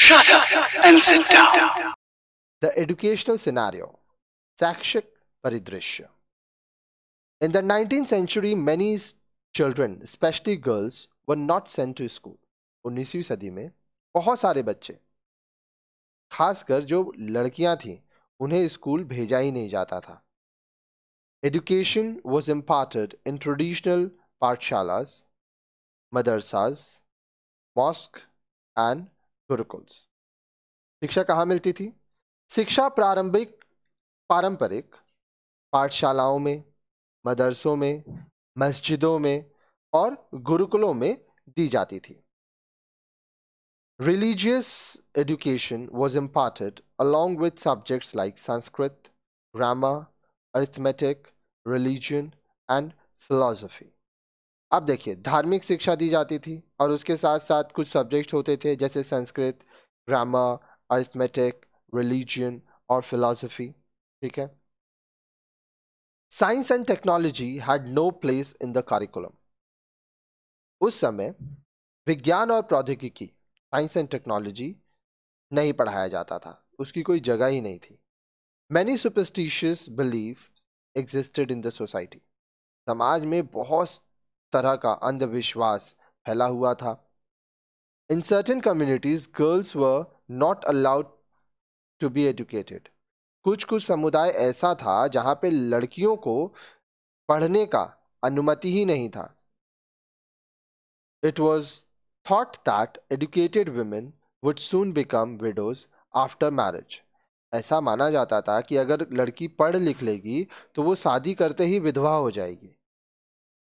Shut up and sit down. The educational scenario. शैक्षिक परिदृश्य. In the 19th century, many children, especially girls, were not sent to school. 19वीं सदी में बहुत सारे बच्चे, खासकर जो लड़कियां थीं, उन्हें स्कूल भेजा ही नहीं जाता था. Education was imparted in traditional pathshalas, madrasas, mosque and gurukuls. शिक्षा कहाँ मिलती थी? शिक्षा पारंपरिक पाठशालाओं में, मदरसों में, मस्जिदों में और गुरुकुलों में दी जाती थी. Religious education was imparted along with subjects like Sanskrit, grammar, arithmetic, religion and philosophy. अब देखिए, धार्मिक शिक्षा दी जाती थी और उसके साथ साथ कुछ सब्जेक्ट होते थे जैसे संस्कृत, ग्रामर, अरिथमेटिक, रिलीजन और फिलॉसफी. ठीक है. Science and technology had no place in the curriculum. उस समय विज्ञान और प्रौद्योगिकी, साइंस एंड टेक्नोलॉजी नहीं पढ़ाया जाता था, उसकी कोई जगह ही नहीं थी. Many superstitious belief existed in the society. समाज में बहुत तरह का अंधविश्वास फैला हुआ था. In certain communities girls were not allowed to be educated. कुछ समुदाय ऐसा था जहां पे लड़कियों को पढ़ने का अनुमति ही नहीं था. It was thought that educated women would soon become widows after marriage. ऐसा माना जाता था कि अगर लड़की पढ़ लिख लेगी तो वो शादी करते ही विधवा हो जाएगी.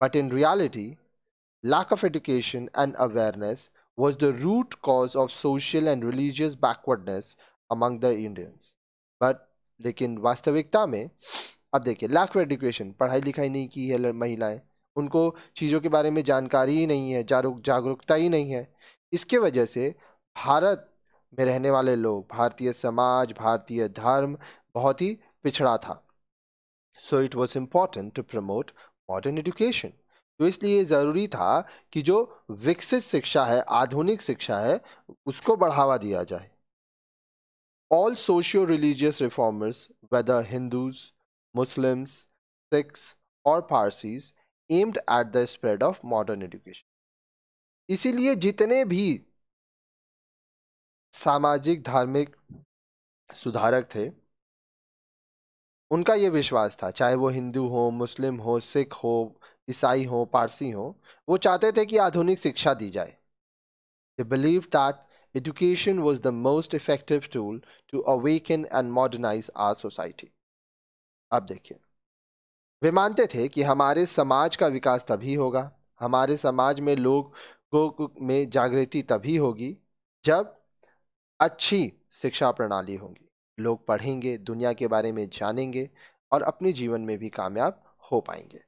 But in reality, lack of education and awareness was the root cause of social and religious backwardness among the Indians. But लेकिन वास्तविकता में अब देखिए, lack of education, पढ़ाई लिखाई नहीं की है महिलाएं, उनको चीज़ों के बारे में जानकारी ही नहीं है, जागरूकता ही नहीं है. इसके वजह से भारत में रहने वाले लोग, भारतीय समाज, भारतीय धर्म बहुत ही पिछड़ा था. So it was important to promote modern education. तो इसलिए ज़रूरी था कि जो विकसित शिक्षा है, आधुनिक शिक्षा है, उसको बढ़ावा दिया जाए. All socio-religious reformers, whether Hindus, Muslims, Sikhs or Parsis, aimed at the spread of modern education. इसीलिए जितने भी सामाजिक धार्मिक सुधारक थे, उनका ये विश्वास था, चाहे वो हिंदू हो, मुस्लिम हो, सिख हो, ईसाई हो, पारसी हो, वो चाहते थे कि आधुनिक शिक्षा दी जाए. They believed that education was the most effective tool to awaken and modernize our society. अब देखिए, वे मानते थे कि हमारे समाज का विकास तभी होगा, हमारे समाज में लोगों में जागृति तभी होगी जब अच्छी शिक्षा प्रणाली होगी. लोग पढ़ेंगे, दुनिया के बारे में जानेंगे और अपने जीवन में भी कामयाब हो पाएंगे.